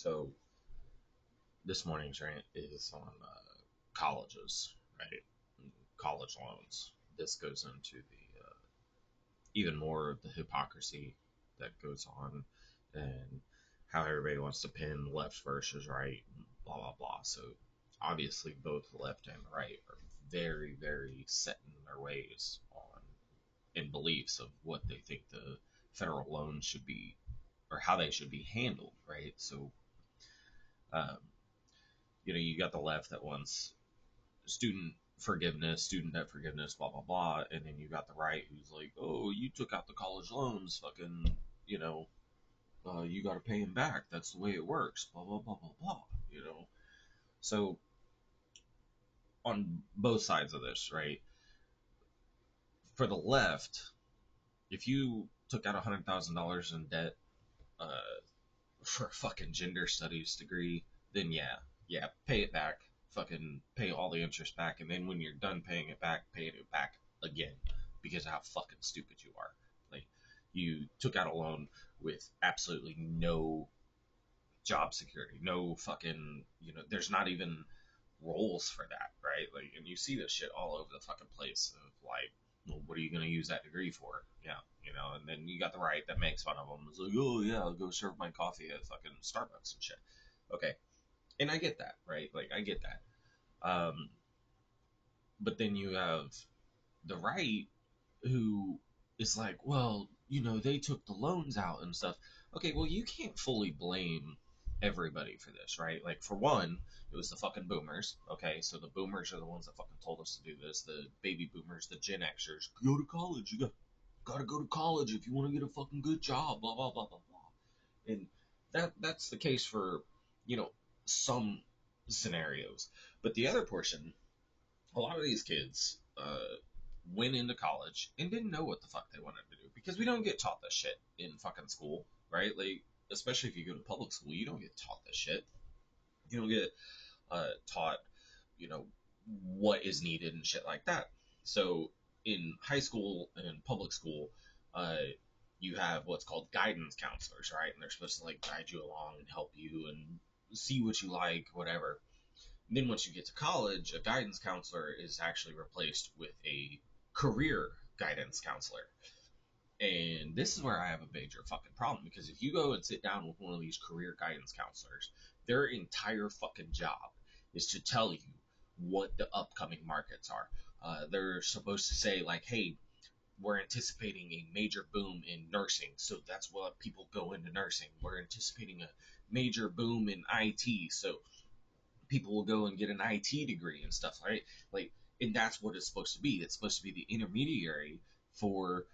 So this morning's rant is on colleges, right? College loans. This goes into the even more of the hypocrisy that goes on and how everybody wants to pin left versus right, blah blah blah. So obviously both left and right are very very set in their ways on in beliefs of what they think the federal loans should be or how they should be handled, right? So um, you got the left that wants student forgiveness, student debt forgiveness, blah blah blah, and then you got the right who's like, oh, you took out the college loans, fucking, you got to pay them back. That's the way it works, blah blah blah blah blah. So on both sides of this, right? For the left, if you took out $100,000 in debt uh, for a fucking gender studies degree, then yeah, pay it back, fucking pay all the interest back, and then when you're done paying it back, pay it back again because of how fucking stupid you are. Like, you took out a loan with absolutely no job security, no fucking, there's not even roles for that, right? Like, and you see this shit all over the fucking place of like, well, what are you going to use that degree for? Yeah, and then you got the right that makes fun of them. It's like, oh yeah, I'll go serve my coffee at fucking Starbucks and shit. Okay, and I get that, right? Like, I get that. But then you have the right who is like, well, they took the loans out and stuff. Okay, well, you can't fully blame everybody for this, right? Like, for one, it was the fucking boomers. Okay, so the boomers are the ones that fucking told us to do this. The baby boomers, the Gen Xers, go to college. You gotta go to college if you want to get a fucking good job. Blah blah blah blah blah. And that's the case for you know some scenarios, but the other portion, a lot of these kids went into college and didn't know what the fuck they wanted to do because we don't get taught this shit in fucking school, right? Like, especially if you go to public school, you don't get taught this shit. You don't get taught, you know, what is needed and shit like that. So in high school and in public school, uh, you have what's called guidance counselors, right? And they're supposed to like guide you along and help you and see what you like, whatever. And then once you get to college, a guidance counselor is actually replaced with a career guidance counselor. And this is where I have a major fucking problem because if you go and sit down with one of these career guidance counselors, their entire fucking job is to tell you what the upcoming markets are. They're supposed to say, like, hey, we're anticipating a major boom in nursing, so that's what people go into nursing. We're anticipating a major boom in IT, so people will go and get an IT degree and stuff, right? Like, and that's what it's supposed to be. It's supposed to be the intermediary for,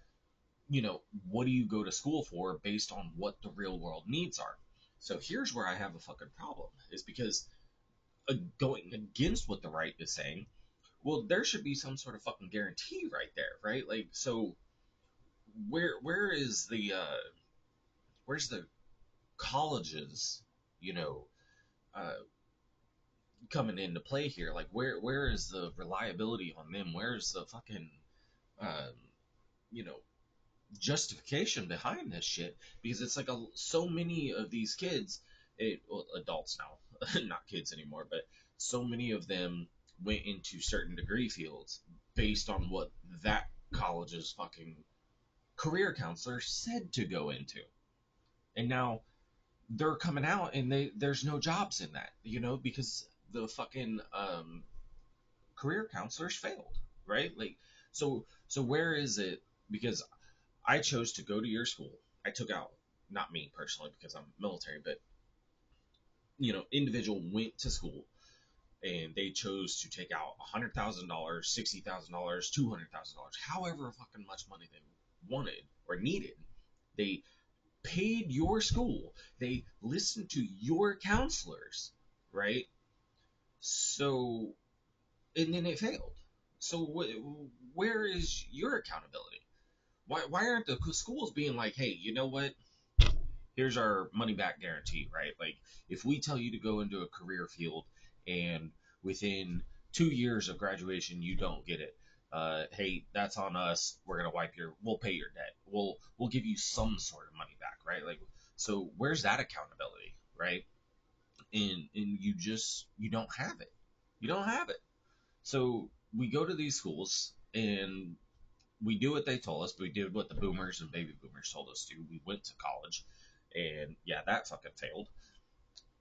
what do you go to school for based on what the real world needs are. So here's where I have a fucking problem is because going against what the right is saying, well, there should be some sort of fucking guarantee right there, right? Like, so where is the where's the colleges, you know, uh, coming into play here? Like, where is the reliability on them? Where's the fucking um, you know justification behind this shit? Because it's like so many of these kids, well, adults now, not kids anymore, but so many of them went into certain degree fields based on what that college's fucking career counselor said to go into, and now they're coming out and there's no jobs in that, because the fucking career counselors failed, right? Like, so where is it? Because I chose to go to your school. I took out, not me personally because I'm military, but individual went to school and they chose to take out $100,000, $60,000, $200,000, however fucking much money they wanted or needed. They paid your school. They listened to your counselors, right? So, and then it failed. So where is your accountability? Why aren't the schools being like, hey, you know what? Here's our money back guarantee, right? Like, if we tell you to go into a career field and within 2 years of graduation you don't get it, hey, that's on us. We'll pay your debt. We'll give you some sort of money back, right? Like, so where's that accountability, right? and you don't have it. You don't have it. So we go to these schools and we do what they told us. We did what the boomers and baby boomers told us to. We went to college, and yeah, that fucking failed.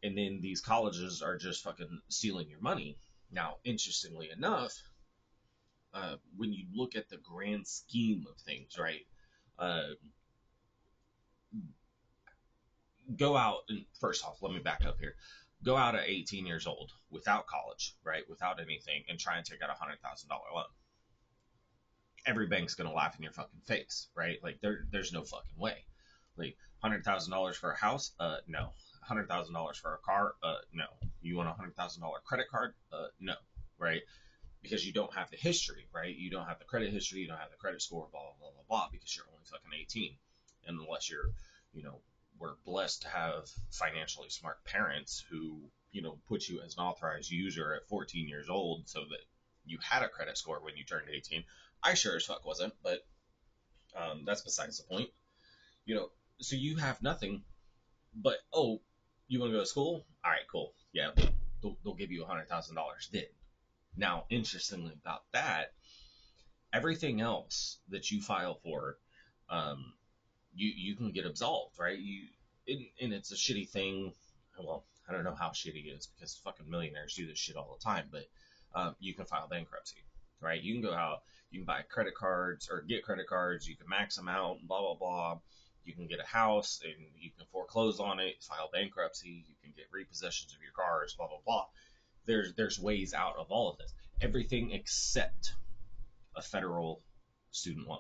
And then these colleges are just fucking stealing your money. Now, interestingly enough, when you look at the grand scheme of things, right? Uh, go out and first off, let me back up here. Go out at 18 years old without college, right? Without anything, and try and take out $100,000 loan. Every bank's gonna laugh in your fucking face, right? Like there's no fucking way. Like $100,000 for a house? No. $100,000 for a car? No. You want $100,000 credit card? No. Right? Because you don't have the history, right? You don't have the credit history, you don't have the credit score, blah blah blah blah blah, because you're only fucking 18, and unless you're, you know, we're blessed to have financially smart parents who, put you as an authorized user at 14 years old so that you had a credit score when you turned 18. I sure as fuck wasn't, but that's besides the point. You know, so you have nothing, but oh, you want to go to school? All right, cool. Yeah, they'll give you $100,000 then. Now, interestingly about that, everything else that you file for, um, you can get absolved, right? And it's a shitty thing. Well, I don't know how shitty it is because fucking millionaires do this shit all the time, but you can file bankruptcy, right? You can go out, you can buy credit cards or get credit cards, you can max them out, blah blah blah. You can get a house and you can foreclose on it, file bankruptcy, you can get repossessions of your cars, blah blah blah. There's ways out of all of this. Everything except a federal student loan.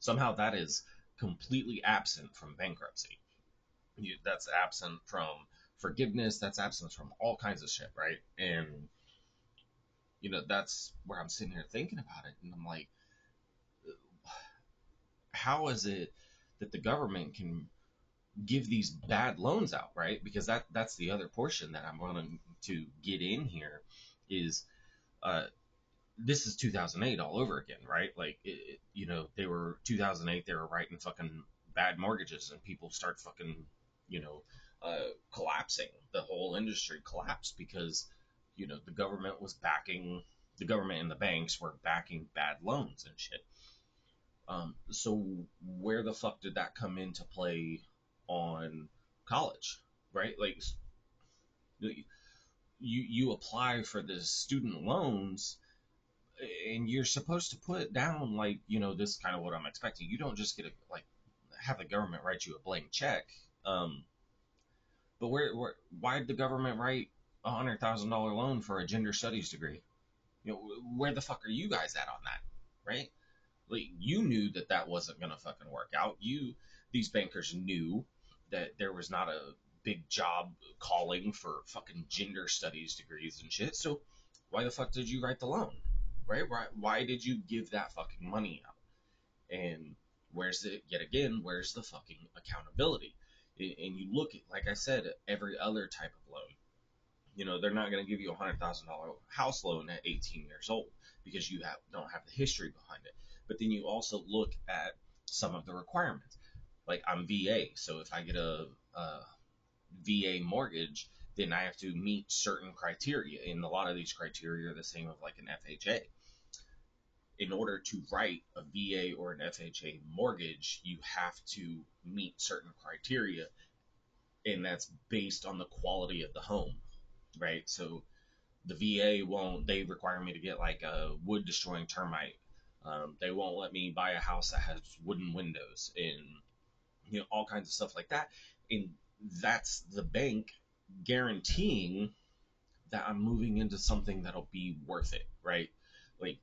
Somehow that is completely absent from bankruptcy. That's absent from forgiveness. That's absent from all kinds of shit, right? And that's where I'm sitting here thinking about it, and I'm like, how is it that the government can give these bad loans out, right? Because that's the other portion that I'm wanting to get in here is uh, this is 2008 all over again, right? Like, they were 2008, they were writing fucking bad mortgages, and people start fucking, you know, collapsing. The whole industry collapsed because, the government and the banks were backing bad loans and shit. So where the fuck did that come into play on college, right? Like, you apply for the student loans and you're supposed to put down, like, this is kind of what I'm expecting. You don't just get have the government write you a blank check. Um, but why did the government write $100,000 loan for a gender studies degree? Where the fuck are you guys at on that, right? Like, you knew that wasn't gonna fucking work out. These bankers knew that there was not a big job calling for fucking gender studies degrees and shit. So why the fuck did you write the loan, right? Why did you give that fucking money out? And where's the fucking accountability? And you look at, like I said, every other type of loan. They're not going to give you $100,000 house loan at 18 years old because you don't have the history behind it. But then you also look at some of the requirements. Like, I'm VA, so if I get a VA mortgage, then I have to meet certain criteria, and a lot of these criteria are the same of like an FHA. In order to write a VA or an FHA mortgage, you have to meet certain criteria, and that's based on the quality of the home, right? So the VA won't, they require me to get like a wood destroying termite. They won't let me buy a house that has wooden windows and, all kinds of stuff like that. And that's the bank guaranteeing that I'm moving into something that'll be worth it, right? Like,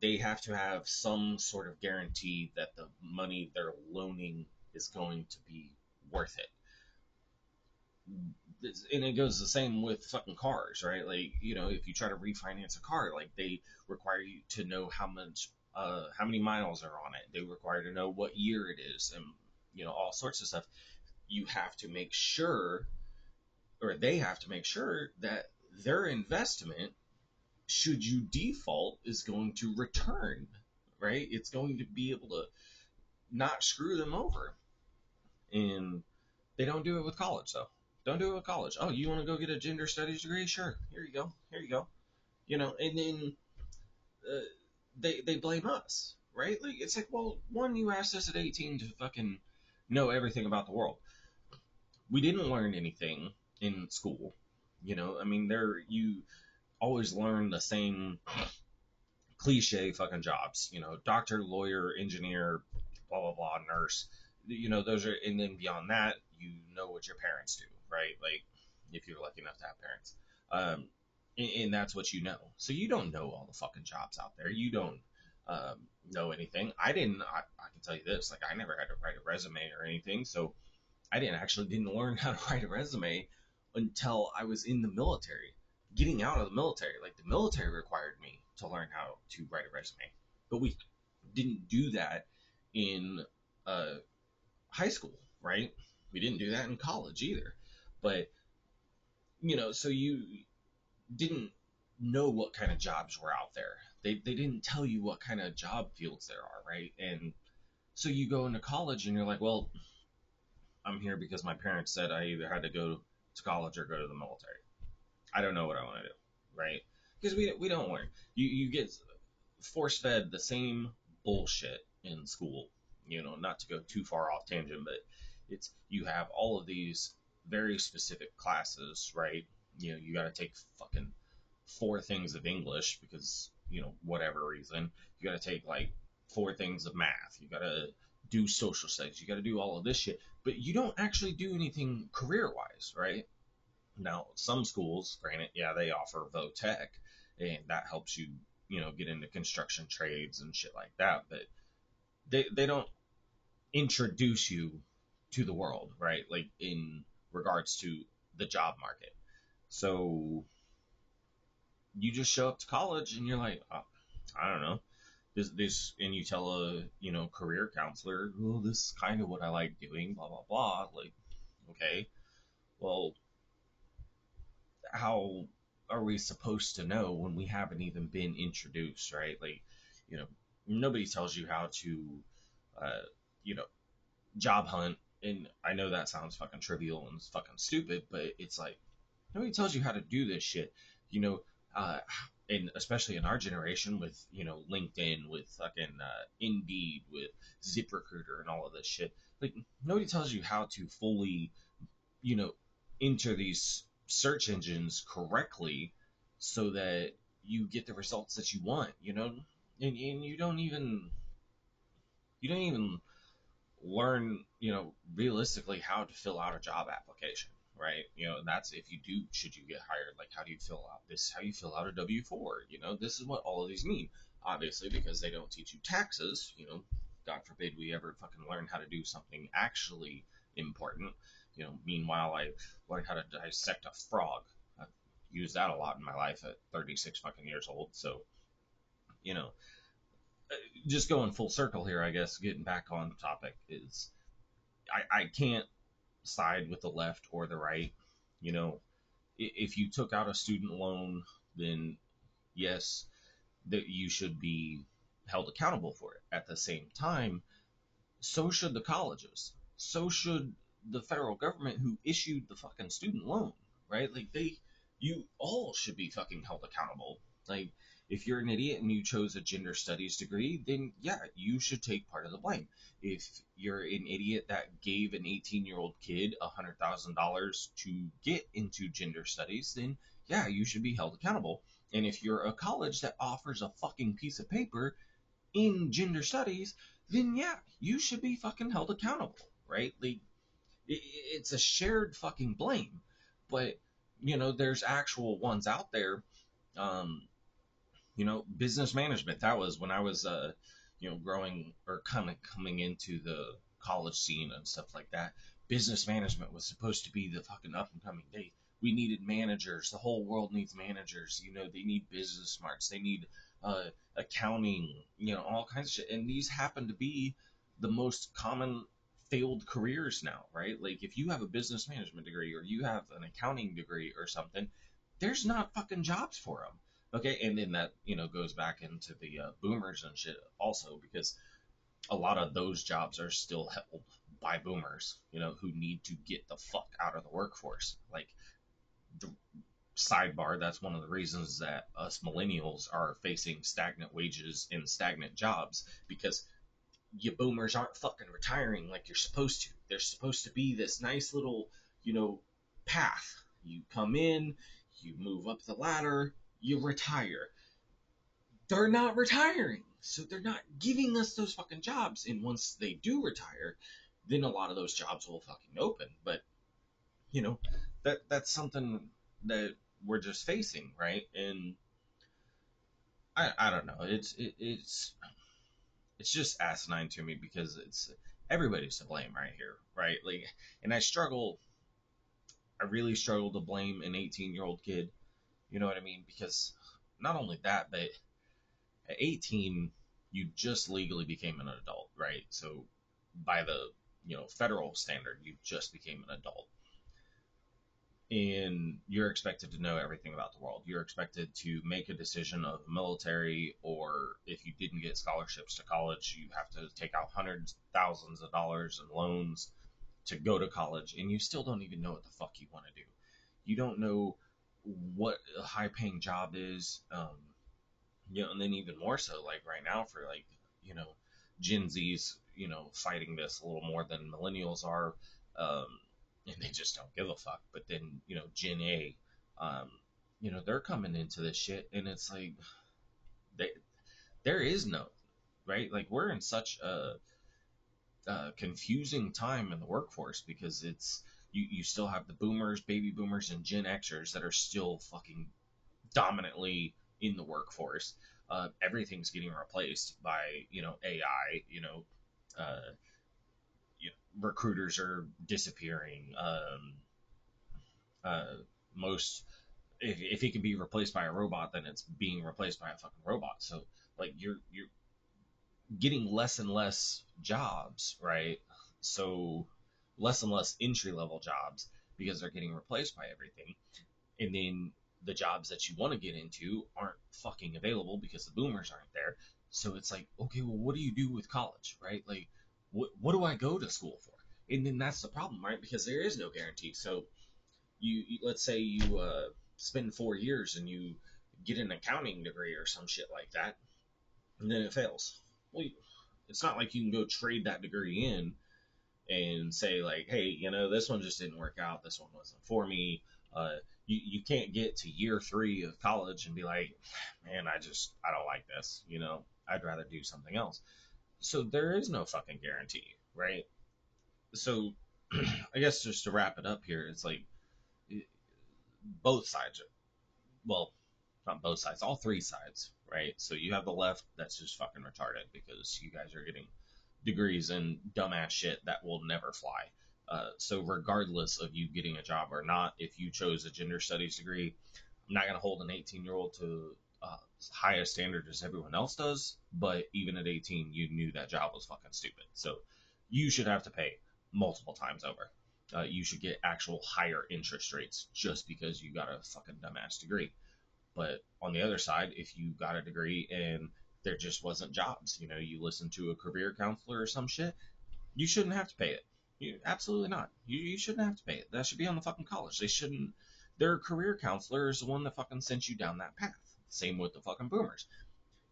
they have to have some sort of guarantee that the money they're loaning is going to be worth it. And it goes the same with fucking cars, right? Like, if you try to refinance a car, like, they require you to know how many miles are on it. They require to know what year it is, and all sorts of stuff. You have to make sure, or they have to make sure that their investment, should you default, is going to return, right? It's going to be able to not screw them over. And they don't do it with college, though. Don't do it at college. Oh, you want to go get a gender studies degree? Sure. Here you go. Here you go. And then uh, they blame us, right? Like it's like, well, one, you asked us at 18 to fucking know everything about the world. We didn't learn anything in school. I mean, there you always learn the same cliche fucking jobs. Doctor, lawyer, engineer, blah blah blah, nurse. Those are, and then beyond that, what your parents do, right? Like, if you're lucky enough to have parents, and that's what you know. So you don't know all the fucking jobs out there. You don't know anything. I didn't. I can tell you this: like, I never had to write a resume or anything, so I didn't learn how to write a resume until I was in the military, getting out of the military. Like the military required me to learn how to write a resume, but we didn't do that in uh, high school, right? We didn't do that in college either. But so you didn't know what kind of jobs were out there. They didn't tell you what kind of job fields there are, right? And so you go into college and you're like, well, I'm here because my parents said I either had to go to college or go to the military. I don't know what I want to do, right? Because we don't learn. You get force fed the same bullshit in school. Not to go too far off tangent, but it's you have all of these very specific classes, right? You got to take fucking four things of English because whatever reason. You got to take like four things of math. You got to do social studies. You got to do all of this shit, but you don't actually do anything career wise, right? Now, some schools, granted, yeah, they offer VOTech, and that helps you, get into construction trades and shit like that. But they don't introduce you to the world, right? Like in regards to the job market. So you just show up to college and you're like, oh, I don't know. And you tell a career counselor, well, this is kind of what I like doing, blah blah blah. Like, okay, well, how are we supposed to know when we haven't even been introduced, right? Like, you know, nobody tells you how to, uh, you know, job hunt. And I know that sounds fucking trivial and fucking stupid, but it's like nobody tells you how to do this shit. You know, uh, and especially in our generation with LinkedIn, with fucking Indeed, with ZipRecruiter, and all of this shit. Like nobody tells you how to fully you know, enter these search engines correctly so that you get the results that you want. And you don't even learn, realistically how to fill out a job application, right? That's if you do, should you get hired, like how do you fill out this, how you fill out a W-4, this is what all of these mean. Obviously, because they don't teach you taxes, God forbid we ever fucking learn how to do something actually important. Meanwhile, I learned how to dissect a frog. I've used that a lot in my life at 36 fucking years old. So, you know, just going full circle here, I guess, getting back on topic is I can't side with the left or the right. You know, if you took out a student loan, then yes, that you should be held accountable for it. At the same time, so should the colleges. So should the federal government who issued the fucking student loan, right? Like you all should be fucking held accountable. Like if you're an idiot and you chose a gender studies degree, then yeah, you should take part of the blame. If you're an idiot that gave an 18-year-old kid $100,000 to get into gender studies, then yeah, you should be held accountable. And if you're a college that offers a fucking piece of paper in gender studies, then yeah, you should be fucking held accountable, right? Like, it's a shared fucking blame. But, there's actual ones out there. Um, business management. That was when I was, growing or kind of coming into the college scene and stuff like that. Business management was supposed to be the fucking up and coming day. We needed managers. The whole world needs managers. They need business smarts. They need accounting. All kinds of shit. And these happen to be the most common failed careers now, right? Like if you have a business management degree or you have an accounting degree or something, there's not fucking jobs for them. Okay, and then that goes back into the boomers and shit also because a lot of those jobs are still held by boomers, who need to get the fuck out of the workforce. Like, the sidebar, that's one of the reasons that us millennials are facing stagnant wages and stagnant jobs, because you boomers aren't fucking retiring like you're supposed to. There's supposed to be this nice little, path. You come in, you move up the ladder, you retire. They're not retiring. So they're not giving us those fucking jobs. And once they do retire, then a lot of those jobs will fucking open. But, you know, that's something that we're just facing, right? And I don't know. It's just asinine to me, because it's everybody's to blame right here, right? Like, and I really struggle to blame an 18-year-old kid. You know what I mean? Because not only that, but at 18, you just legally became an adult, right? So by the federal standard, you just became an adult, and you're expected to know everything about the world. You're expected to make a decision of military, or if you didn't get scholarships to college, you have to take out hundreds, thousands of dollars in loans to go to college, and you still don't even know what the fuck you want to do. You don't know what a high paying job is. And then even more so, like right now, for like, you know, Gen Z's, fighting this a little more than millennials are. Um, and they just don't give a fuck. But then, Gen A, um, they're coming into this shit, and it's like, they, there is no, right? Like, we're in such a confusing time in the workforce, because you still have the boomers, baby boomers, and Gen Xers that are still fucking dominantly in the workforce. Everything's getting replaced by AI. Uh, Recruiters are disappearing. Uh, most if it can be replaced by a robot, then it's being replaced by a fucking robot. So like, you're getting less and less jobs, right? So less and less entry level jobs, because they're getting replaced by everything. And then the jobs that you want to get into aren't fucking available because the boomers aren't there. So it's like, okay, well, what do you do with college, right? Like, what do I go to school for? And then that's the problem, right? Because there is no guarantee. So let's say you spend 4 years and you get an accounting degree or some shit like that, and then it fails. Well, it's not like you can go trade that degree in and say like, hey, this one just didn't work out. This one wasn't for me. You can't get to year 3 of college and be like, man, I don't like this. I'd rather do something else. So there is no fucking guarantee, right? So I guess just to wrap it up here, it's like, both sides are, well, not both sides, all three sides, right? So you have the left that's just fucking retarded, because you guys are getting degrees in dumbass shit that will never fly. So regardless of you getting a job or not, if you chose a gender studies degree, I'm not gonna hold an 18-year-old to high a standard as everyone else does. But even at 18, you knew that job was fucking stupid. So you should have to pay multiple times over. You should get actual higher interest rates just because you got a fucking dumbass degree. But on the other side, if you got a degree and there just wasn't jobs, you listen to a career counselor or some shit, you shouldn't have to pay it. Absolutely not. You shouldn't have to pay it. That should be on the fucking college. They shouldn't. Their career counselor is the one that fucking sent you down that path. Same with the fucking boomers.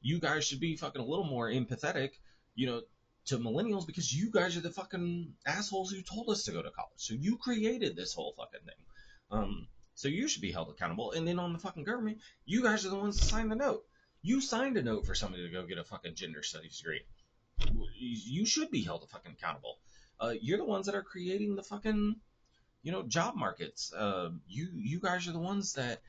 You guys should be fucking a little more empathetic, you know, to millennials, because you guys are the fucking assholes who told us to go to college. So you created this whole fucking thing. So you should be held accountable. And then on the fucking government, you guys are the ones that signed the note. You signed a note for somebody to go get a fucking gender studies degree. You should be held fucking accountable. You're the ones that are creating the fucking, job markets. You guys are the ones that,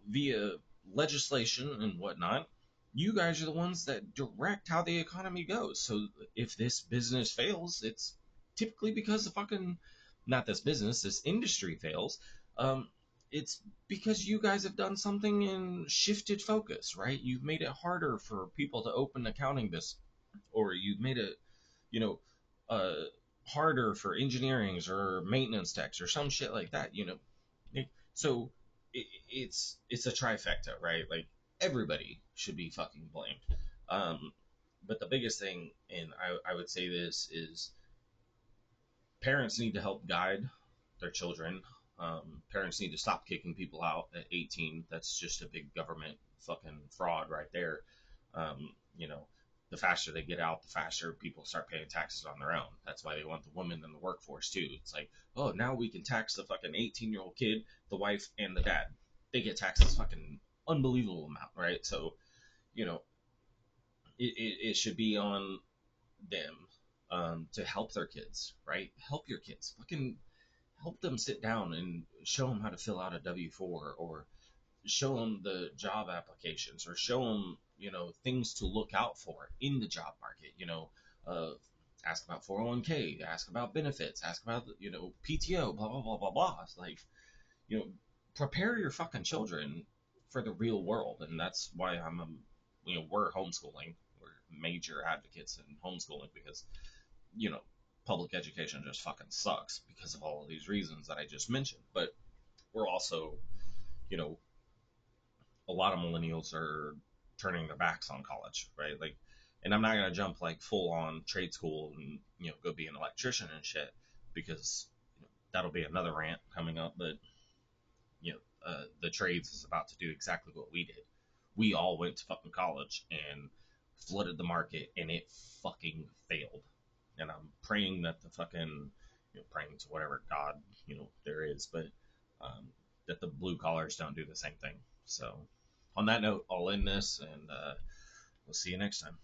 via legislation and whatnot, you guys are the ones that direct how the economy goes. So if this business fails, it's typically because the fucking, not this business, this industry fails. Um, it's because you guys have done something and shifted focus, right? You've made it harder for people to open accounting business, or you've made it, you know, uh, harder for engineerings or maintenance techs or some shit like that. So it's a trifecta, right? Like, everybody should be fucking blamed. But the biggest thing, and I would say this, is Parents need to help guide their children. Parents need to stop kicking people out at 18. That's just a big government fucking fraud right there. You know, the faster they get out, the faster people start paying taxes on their own. That's why they want the women in the workforce too. It's like, oh, now we can tax the fucking 18-year-old kid, the wife, and the dad. They get taxed this fucking unbelievable amount, right? So, you know, it should be on them to help their kids, right? Help your kids. Fucking help them sit down and show them how to fill out a W-4, or show them the job applications, or show them, things to look out for in the job market. Uh, ask about 401k, ask about benefits, ask about, PTO, blah, blah, blah, blah, blah. It's like, you know, prepare your fucking children for the real world. And that's why we're homeschooling. We're major advocates in homeschooling because, you know, public education just fucking sucks because of all of these reasons that I just mentioned. But we're also, you know, a lot of millennials are turning their backs on college, right? Like, and I'm not gonna jump like full on trade school and go be an electrician and shit because that'll be another rant coming up. But the trades is about to do exactly what we did. We all went to fucking college and flooded the market, and it fucking failed. And I'm praying that the fucking, praying to whatever God, there is, but um, that the blue collars don't do the same thing. So, on that note, I'll end this, and we'll see you next time.